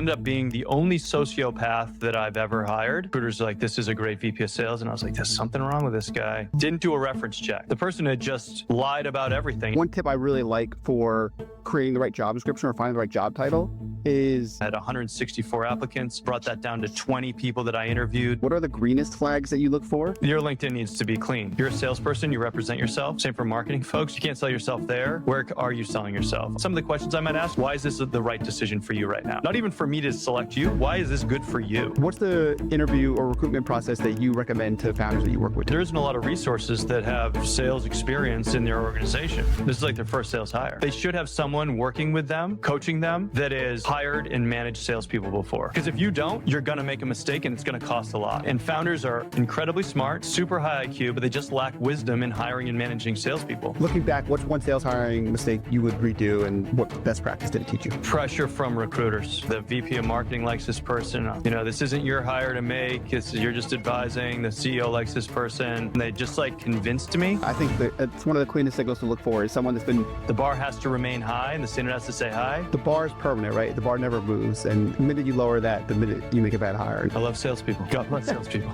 ended up being the only sociopath that I've ever hired. Recruiters are like, this is a great VP of sales. And I was like, there's something wrong with this guy. Didn't do a reference check. The person had just lied about everything. One tip I really like for creating the right job description or finding the right job title is... I had 164 applicants, brought that down to 20 people that I interviewed. What are the greenest flags that you look for? Your LinkedIn needs to be clean. You're a salesperson, you represent yourself. Same for marketing folks. You can't sell yourself there. Where are you selling yourself? Some of the questions I might ask, why is this the right decision for you right now? Not even for me to select you. Why is this good for you? What's the interview or recruitment process that you recommend to founders that you work with? There isn't a lot of resources that have sales experience in their organization. This is like their first sales hire. They should have someone working with them, coaching them, that is hired and managed salespeople before. Because if you don't, you're going to make a mistake and it's going to cost a lot. And founders are incredibly smart, super high IQ, but they just lack wisdom in hiring and managing salespeople. Looking back, what's one sales hiring mistake you would redo and what best practice did it teach you? Pressure from recruiters. The VP of marketing likes this person. This isn't your hire to make. You're just advising. The CEO likes this person. And they just like convinced me. I think that it's one of the cleanest signals to look for is someone that's been... The bar has to remain high and the standard has to say high. The bar is permanent, right? The bar never moves. And the minute you lower that, the minute you make a bad hire. I love salespeople. God bless salespeople.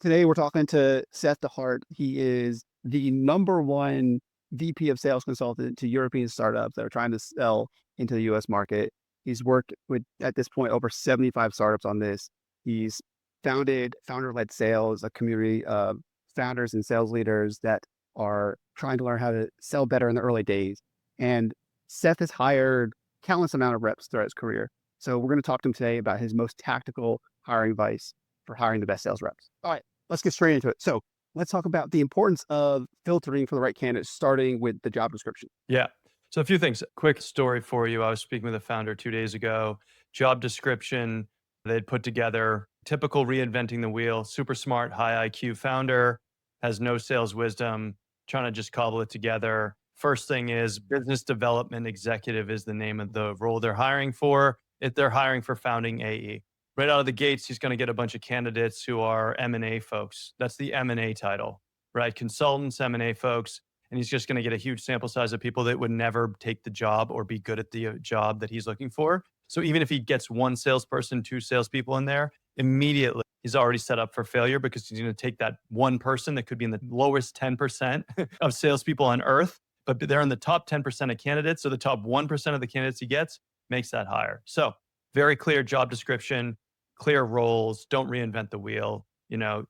Today, we're talking to Seth DeHart. He is the #1 VP of sales consultant to European startups that are trying to sell into the US market. He's worked with, at this point, over 75 startups on this. He's founded founder-led sales, a community of founders and sales leaders that are trying to learn how to sell better in the early days. And Seth has hired countless amount of reps throughout his career. So we're going to talk to him today about his most tactical hiring advice for hiring the best sales reps. All right, let's get straight into it. So let's talk about the importance of filtering for the right candidates, starting with the job description. Yeah. So a few things. Quick story for you. I was speaking with a founder 2 days ago. Job description they'd put together. Typical reinventing the wheel. Super smart, high IQ founder, has no sales wisdom, trying to just cobble it together. First thing is business development executive is the name of the role they're hiring for. If they're hiring for founding AE. Right out of the gates, he's going to get a bunch of candidates who are M&A folks. That's the M&A title, right? Consultants, M&A folks. And he's just going to get a huge sample size of people that would never take the job or be good at the job that he's looking for. So even if he gets one salesperson, 2 salespeople in there, immediately he's already set up for failure because he's going to take that one person that could be in the lowest 10% of salespeople on earth, but they're in the top 10% of candidates. So the top 1% of the candidates he gets makes that hire. So very clear job description, clear roles, don't reinvent the wheel,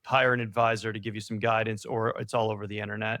hire an advisor to give you some guidance or it's all over the internet.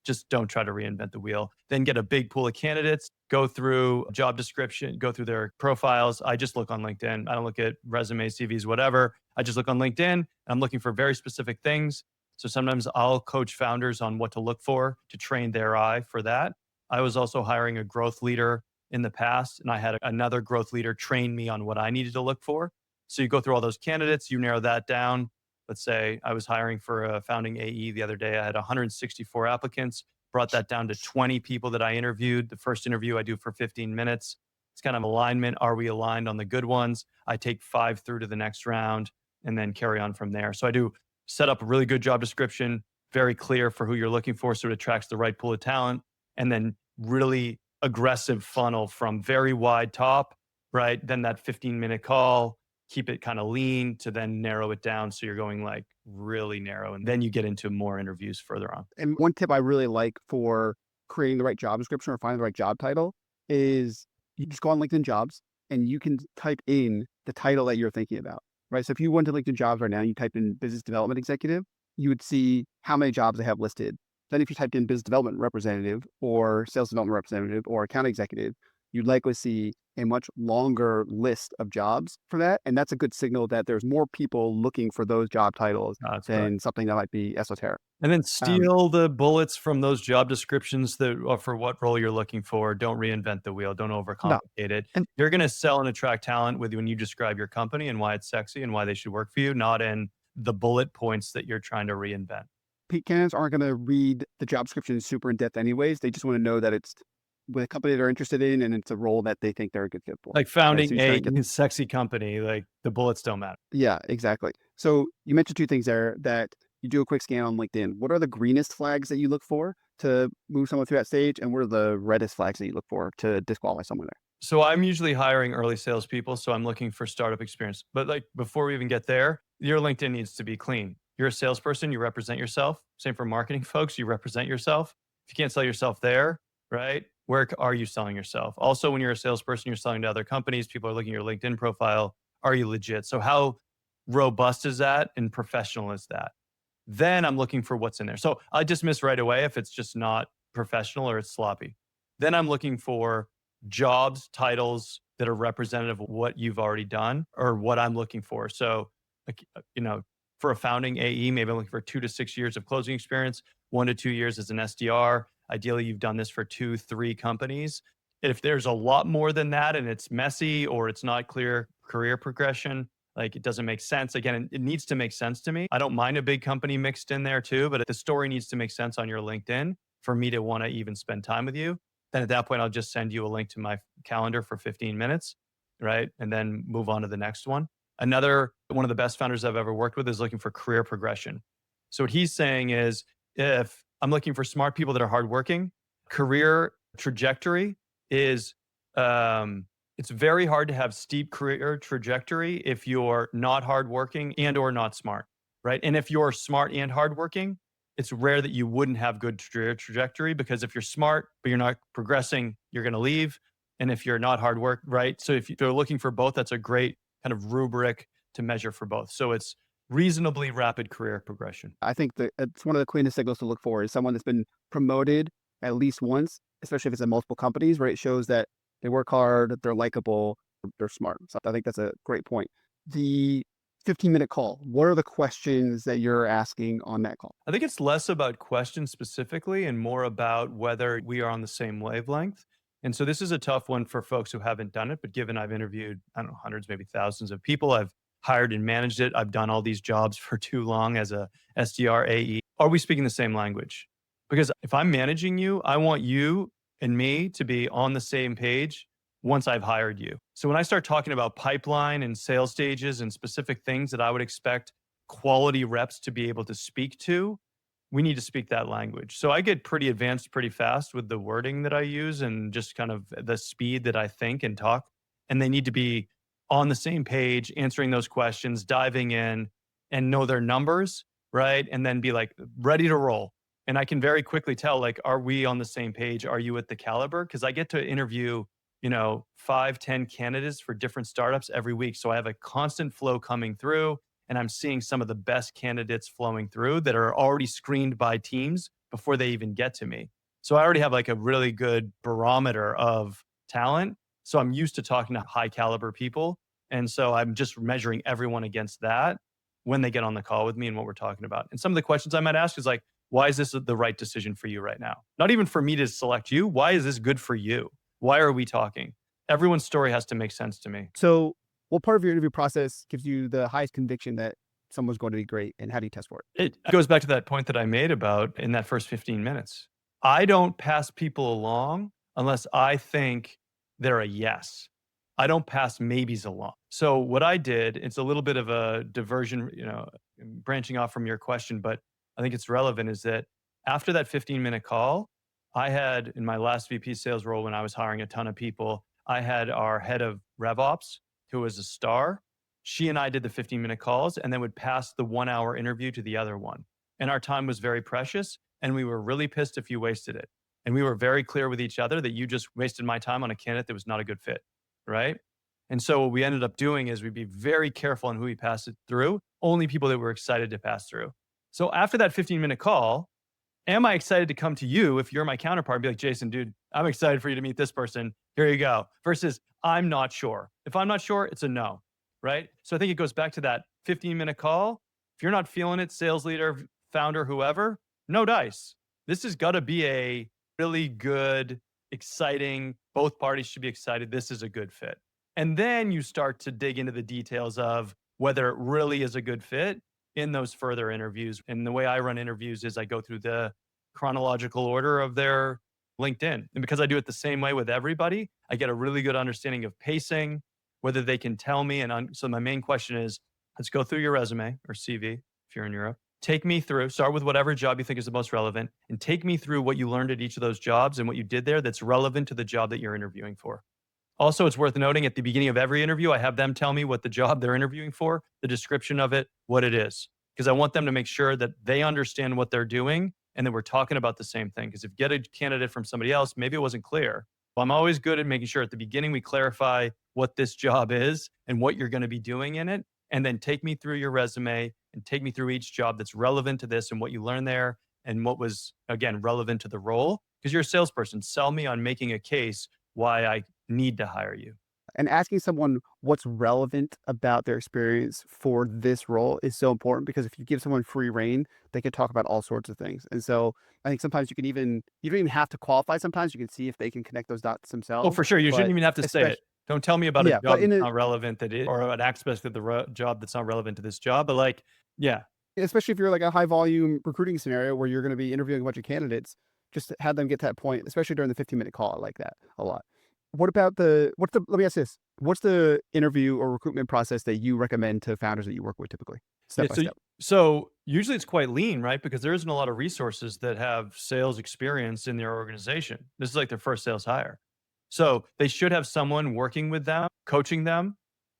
Just don't try to reinvent the wheel. Then get a big pool of candidates, go through job description, go through their profiles. I just look on LinkedIn. I don't look at resumes, CVs, whatever. I just look on LinkedIn. I'm looking for very specific things. So sometimes I'll coach founders on what to look for to train their eye for that. I was also hiring a growth leader in the past, and I had another growth leader train me on what I needed to look for. So you go through all those candidates, you narrow that down. Let's say I was hiring for a founding AE the other day. I had 164 applicants, brought that down to 20 people that I interviewed. The first interview I do for 15 minutes. It's kind of alignment. Are we aligned on the good ones? I take 5 through to the next round and then carry on from there. So I do set up a really good job description, very clear for who you're looking for so it attracts the right pool of talent, and then really aggressive funnel from very wide top, right? Then that 15-minute call, keep it kind of lean to then narrow it down. So you're going like really narrow. And then you get into more interviews further on. And one tip I really like for creating the right job description or finding the right job title is you just go on LinkedIn Jobs and you can type in the title that you're thinking about, right? So if you went to LinkedIn Jobs right now, you type in business development executive, you would see how many jobs they have listed. Then if you typed in business development representative or sales development representative or account executive, you'd likely see a much longer list of jobs for that. And that's a good signal that there's more people looking for those job titles than something that might be esoteric. And then steal the bullets from those job descriptions that for what role you're looking for. Don't reinvent the wheel. Don't overcomplicate it. And you're going to sell and attract talent when you describe your company and why it's sexy and why they should work for you, not in the bullet points that you're trying to reinvent. Candidates aren't going to read the job description super in depth anyways. They just want to know that it's with a company they're interested in and it's a role that they think they're a good fit for. Like founding a sexy company, like the bullets don't matter. Yeah, exactly. So you mentioned 2 things there, that you do a quick scan on LinkedIn. What are the greenest flags that you look for? to move someone through that stage, and what are the reddest flags that you look for to disqualify someone there? So I'm usually hiring early salespeople, so I'm looking for startup experience. But like before we even get there, your LinkedIn needs to be clean. You're a salesperson, you represent yourself. Same for marketing folks, you represent yourself. If you can't sell yourself there, right? Where are you selling yourself? Also, when you're a salesperson, you're selling to other companies, people are looking at your LinkedIn profile. Are you legit? So how robust is that and professional is that? Then I'm looking for what's in there. So I dismiss right away if it's just not professional or it's sloppy. Then I'm looking for jobs, titles that are representative of what you've already done or what I'm looking for. So, like, for a founding AE, maybe I'm looking for 2 to 6 years of closing experience, 1 to 2 years as an SDR. Ideally, you've done this for 2, 3 companies. If there's a lot more than that and it's messy or it's not clear career progression, like it doesn't make sense. Again, it needs to make sense to me. I don't mind a big company mixed in there too, but the story needs to make sense on your LinkedIn for me to want to even spend time with you. Then at that point, I'll just send you a link to my calendar for 15 minutes, right? And then move on to the next one. Another one of the best founders I've ever worked with is looking for career progression. So what he's saying is if I'm looking for smart people that are hardworking, career trajectory is it's very hard to have steep career trajectory if you're not hardworking and or not smart, right? And if you're smart and hardworking, it's rare that you wouldn't have good career trajectory because if you're smart but you're not progressing, you're going to leave. And if you're not hard work, right? So if you're looking for both, that's a great kind of rubric to measure for both. So it's reasonably rapid career progression. I think that it's one of the cleanest signals to look for is someone that's been promoted at least once, especially if it's in multiple companies, where it shows that they work hard, they're likable, they're smart. So I think that's a great point. The 15-minute call, what are the questions that you're asking on that call? I think it's less about questions specifically and more about whether we are on the same wavelength. And so this is a tough one for folks who haven't done it, but given I've interviewed, I don't know, hundreds, maybe thousands of people, I've hired and managed it. I've done all these jobs for too long as a SDR AE. Are we speaking the same language? Because if I'm managing you, I want you and me to be on the same page once I've hired you. So when I start talking about pipeline and sales stages and specific things that I would expect quality reps to be able to speak to, we need to speak that language. So I get pretty advanced pretty fast with the wording that I use and just kind of the speed that I think and talk. And they need to be on the same page, answering those questions, diving in and know their numbers, right? And then be like ready to roll. And I can very quickly tell, like, are we on the same page? Are you at the caliber? Because I get to interview, 5, 10 candidates for different startups every week. So I have a constant flow coming through and I'm seeing some of the best candidates flowing through that are already screened by teams before they even get to me. So I already have like a really good barometer of talent. So I'm used to talking to high caliber people. And so I'm just measuring everyone against that when they get on the call with me and what we're talking about. And some of the questions I might ask is like, why is this the right decision for you right now? Not even for me to select you. Why is this good for you? Why are we talking? Everyone's story has to make sense to me. So, what part of your interview process gives you the highest conviction that someone's going to be great, and how do you test for it? It goes back to that point that I made about in that first 15 minutes. I don't pass people along unless I think they're a yes. I don't pass maybes along. So what I did, it's a little bit of a diversion, branching off from your question, but I think it's relevant is that after that 15-minute call, I had in my last VP sales role when I was hiring a ton of people, I had our head of RevOps who was a star. She and I did the 15-minute calls and then would pass the 1 hour interview to the other one. And our time was very precious. And we were really pissed if you wasted it. And we were very clear with each other that you just wasted my time on a candidate that was not a good fit. Right. And so what we ended up doing is we'd be very careful on who we passed it through, only people that were excited to pass through. So after that 15-minute call, am I excited to come to you if you're my counterpart and be like, Jason, dude, I'm excited for you to meet this person. Here you go. Versus I'm not sure. If I'm not sure, it's a no. Right. So I think it goes back to that 15-minute call. If you're not feeling it, sales leader, founder, whoever, no dice. This has got to be a really good, exciting, both parties should be excited. This is a good fit. And then you start to dig into the details of whether it really is a good fit in those further interviews. And the way I run interviews is I go through the chronological order of their LinkedIn. And because I do it the same way with everybody, I get a really good understanding of pacing, whether they can tell me. And so my main question is, let's go through your resume or CV if you're in Europe. take me through, start with whatever job you think is the most relevant, and take me through what you learned at each of those jobs and what you did there that's relevant to the job that you're interviewing for. Also, it's worth noting at the beginning of every interview, I have them tell me what the job they're interviewing for, the description of it, what it is, because I want them to make sure that they understand what they're doing and that we're talking about the same thing. Because if you get a candidate from somebody else, maybe it wasn't clear. Well, I'm always good at making sure at the beginning we clarify what this job is and what you're going to be doing in it. And then take me through your resume and take me through each job that's relevant to this and what you learned there and what was, again, relevant to the role. Because you're a salesperson. Sell me on making a case why I need to hire you. And asking someone what's relevant about their experience for this role is so important because if you give someone free reign, they can talk about all sorts of things. And so I think sometimes you don't even have to qualify. Sometimes you can see if they can connect those dots Oh, themselves. for sure. You shouldn't But even have to say especially, it. Don't tell me about a yeah, but job in that's a not relevant that is, or an aspect of the job that's not relevant to this job. But like, yeah, especially if you're like a high volume recruiting scenario where you're going to be interviewing a bunch of candidates, just to have them get to that point, especially during the 15-minute call. I like that a lot. Let me ask this. What's the interview or recruitment process that you recommend to founders that you work with typically? Step yeah. by So, step. so usually it's quite lean, right? Because there isn't a lot of resources that have sales experience in their organization. This is like their first sales hire. So they should have someone working with them, coaching them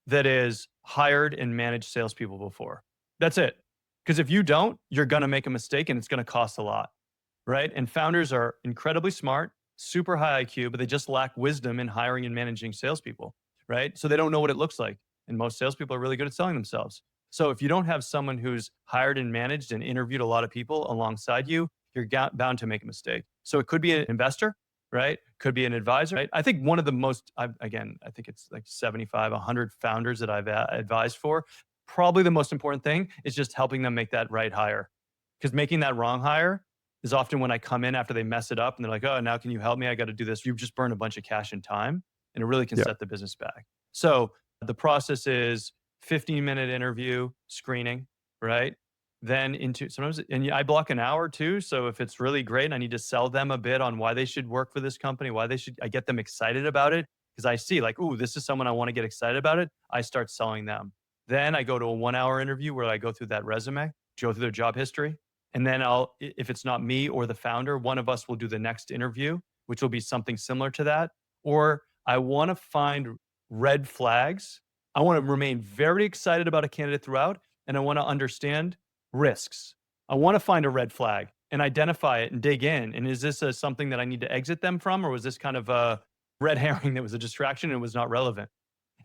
that is hired and managed salespeople before. That's it. Because if you don't, you're going to make a mistake and it's going to cost a lot, right? And founders are incredibly smart, super high IQ, but they just lack wisdom in hiring and managing salespeople, right? So they don't know what it looks like. And most salespeople are really good at selling themselves. So if you don't have someone who's hired and managed and interviewed a lot of people alongside you, you're bound to make a mistake. So it could be an investor, right? Could be an advisor, right? I think one of the most, again, I think it's like 75, 100 founders that I've advised for. Probably the most important thing is just helping them make that right hire. Because making that wrong hire is often when I come in after they mess it up and they're like, oh, now can you help me? I got to do this. You've just burned a bunch of cash and time, and it really can Yeah. set the business back. So the process is 15-minute interview screening, right? Then into sometimes, and I block an hour too. So if it's really great and I need to sell them a bit on why they should work for this company, why they should, I get them excited about it because I see like, ooh, this is someone I want to get excited about it. I start selling them. Then I go to a 1 hour interview where I go through that resume, go through their job history. And then if it's not me or the founder, one of us will do the next interview, which will be something similar to that. Or I want to find red flags. I want to remain very excited about a candidate throughout, and I want to understand risks. I want to find a red flag and identify it and dig in. And is this something that I need to exit them from, or was this kind of a red herring that was a distraction and was not relevant?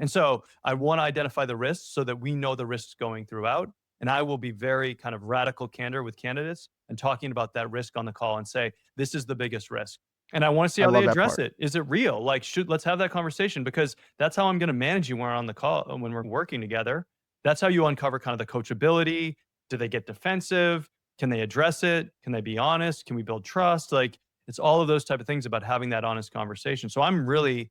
And so I want to identify the risks so that we know the risks going throughout. And I will be very kind of radical candor with candidates and talking about that risk on the call and say, this is the biggest risk. And I want to see I how they love that address part. it. Is it real? Like, let's have that conversation because that's how I'm going to manage you when we're on the call, when we're working together. That's how you uncover kind of the coachability. Do they get defensive? Can they address it? Can they be honest? Can we build trust? Like, it's all of those type of things about having that honest conversation. So I'm really,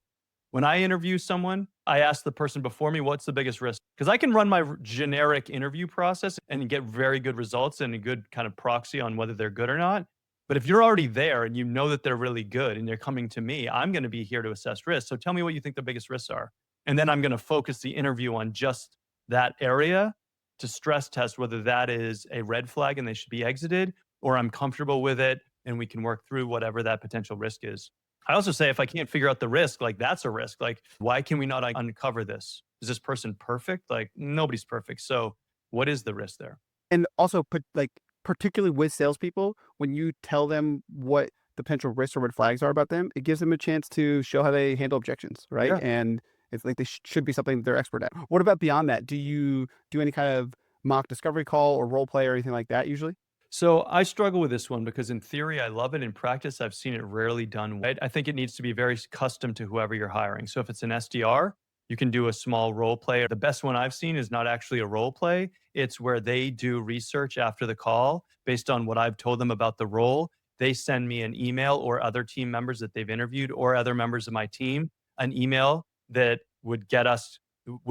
when I interview someone, I ask the person before me, what's the biggest risk? Because I can run my generic interview process and get very good results and a good kind of proxy on whether they're good or not. But if you're already there and you know that they're really good and they're coming to me, I'm going to be here to assess risk. So tell me what you think the biggest risks are. And then I'm going to focus the interview on just that area to stress test whether that is a red flag and they should be exited, or I'm comfortable with it and we can work through whatever that potential risk is. I also say if I can't figure out the risk, like that's a risk. Like, why can we not uncover this? Is this person perfect? Like, nobody's perfect. So, what is the risk there? And also put like particularly with salespeople, when you tell them what the potential risks or red flags are about them, it gives them a chance to show how they handle objections, right? Yeah. And it's like they should be something they're expert at. What about beyond that? Do you do any kind of mock discovery call or role play or anything like that usually? So I struggle with this one because in theory, I love it. In practice, I've seen it rarely done right. I think it needs to be very custom to whoever you're hiring. So if it's an SDR, you can do a small role play. The best one I've seen is not actually a role play. It's where they do research after the call based on what I've told them about the role. They send me an email or other team members that they've interviewed or other members of my team, an email that would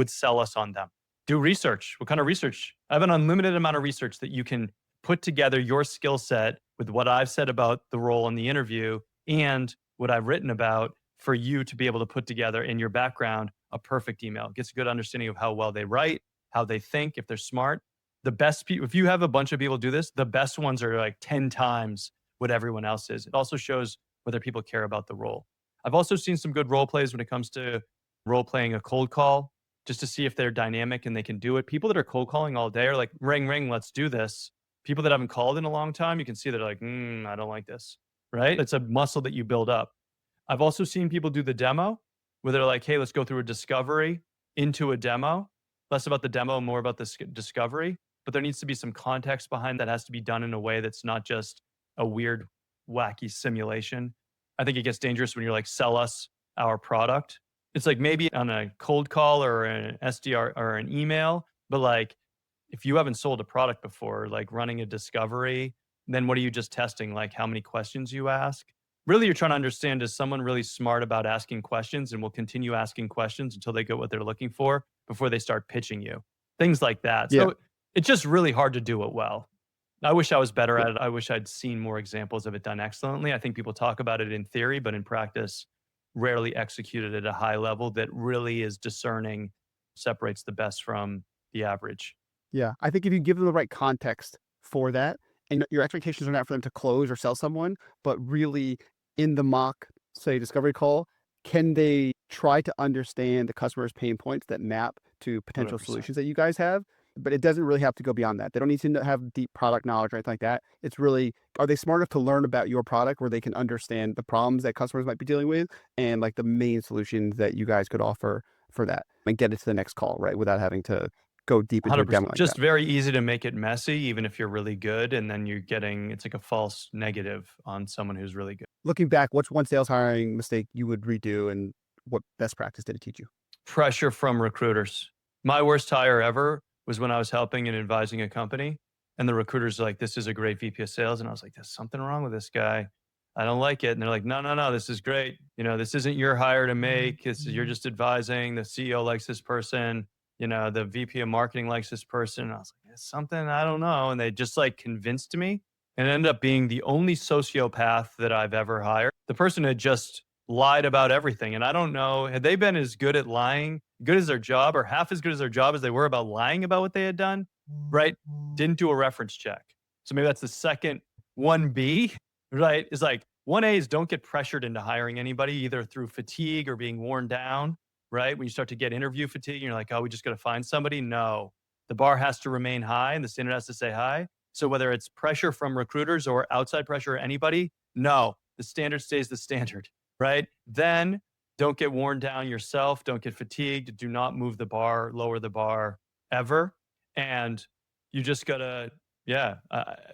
sell us on them. Do research. What kind of research? I have an unlimited amount of research that you can put together your skill set with what I've said about the role in the interview and what I've written about for you to be able to put together in your background a perfect email. It gets a good understanding of how well they write, how they think, if they're smart. The best people, if you have a bunch of people do this, the best ones are like 10 times what everyone else is. It also shows whether people care about the role. I've also seen some good role plays when it comes to role playing a cold call, just to see if they're dynamic and they can do it. People that are cold calling all day are like, ring, ring, let's do this. People that haven't called in a long time, you can see they're like, I don't like this, right? It's a muscle that you build up. I've also seen people do the demo where they're like, hey, let's go through a discovery into a demo, less about the demo, more about the discovery. But there needs to be some context behind that has to be done in a way that's not just a weird, wacky simulation. I think it gets dangerous when you're like, sell us our product. It's like maybe on a cold call or an SDR or an email, but like if you haven't sold a product before, like running a discovery, then what are you just testing? Like how many questions you ask? Really, you're trying to understand, is someone really smart about asking questions and will continue asking questions until they get what they're looking for before they start pitching you? Things like that. Yeah. So it's just really hard to do it well. I wish I was better Yeah. at it. I wish I'd seen more examples of it done excellently. I think people talk about it in theory, but in practice, rarely executed at a high level that really is discerning, separates the best from the average. Yeah, I think if you give them the right context for that, and your expectations are not for them to close or sell someone, but really in the mock, say, discovery call, can they try to understand the customer's pain points that map to potential 100%. solutions that you guys have? But it doesn't really have to go beyond that. They don't need to have deep product knowledge or anything like that. It's really, are they smart enough to learn about your product where they can understand the problems that customers might be dealing with and like the main solutions that you guys could offer for that and get it to the next call, right? Without having to go deep into a demo 100%. like that. Just very easy to make it messy, even if you're really good. And then you're getting, it's like a false negative on someone who's really good. Looking back, what's one sales hiring mistake you would redo and what best practice did it teach you? Pressure from recruiters. My worst hire ever was when I was helping and advising a company, and the recruiter's like, "This is a great VP of sales," and I was like, "There's something wrong with this guy. I don't like it." And they're like, "No, no, no, this is great. You know, this isn't your hire to make. You're just advising. The CEO likes this person. You know, the VP of marketing likes this person." And I was like, "It's something I don't know," and they just like convinced me, and it ended up being the only sociopath that I've ever hired. The person had just lied about everything. And I don't know, had they been as good at lying, good as their job, or half as good as their job as they were about lying about what they had done, right? Didn't do a reference check. So maybe that's the second 1B, right? Is like 1A is don't get pressured into hiring anybody either through fatigue or being worn down, right? When you start to get interview fatigue, you're like, oh, we just got to find somebody. No, the bar has to remain high and the standard has to stay high. So whether it's pressure from recruiters or outside pressure or anybody, no, the standard stays the standard, right? Then don't get worn down yourself. Don't get fatigued. Do not move the bar, lower the bar ever. And you just gotta, yeah.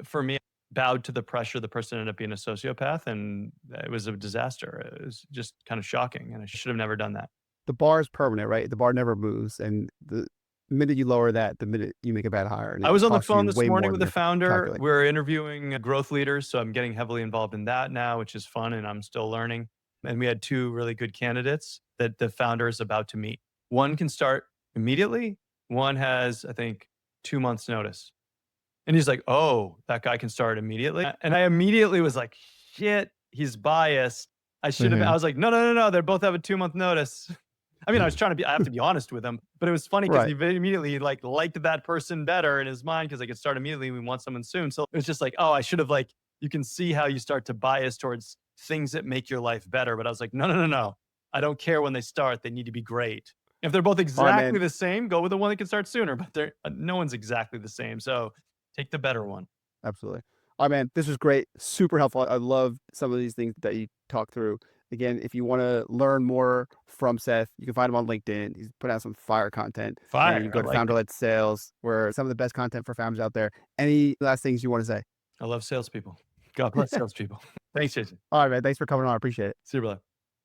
For me, bowed to the pressure. The person ended up being a sociopath, and it was a disaster. It was just kind of shocking, and I should have never done that. The bar is permanent, right? The bar never moves. And the minute you lower that, the minute you make a bad hire and I it was on the costs phone you this way morning more with than the you're founder. calculating. We're interviewing growth leaders, so I'm getting heavily involved in that now, which is fun, and I'm still learning. And we had two really good candidates that the founder is about to meet. One can start immediately. One has, I think, 2 months notice. And he's like, "Oh, that guy can start immediately." And I immediately was like, "Shit, he's biased. I should have." I Mhm. was like, "No, no, no, no. They both have a 2 month notice." I mean, I was trying to be. I have to be honest with him, but it was funny because he Right. immediately like liked that person better in his mind because I could start immediately. We want someone soon, so it was just like, oh, I should have like. You can see how you start to bias towards things that make your life better. But I was like, no, no, no, no. I don't care when they start. They need to be great. If they're both All right, exactly man. the same, go with the one that can start sooner. But they're no one's exactly the same. So take the better one. Absolutely. All right, man. This was great. Super helpful. I love some of these things that you talked through. Again, if you want to learn more from Seth, you can find him on LinkedIn. He's put out some fire content. And you Fire. I go to like Founder it. Led Sales, where some of the best content for founders out there. Any last things you want to say? I love salespeople. God bless salespeople. Thanks, Jason. All right, man. Thanks for coming on. I appreciate it. See you, brother.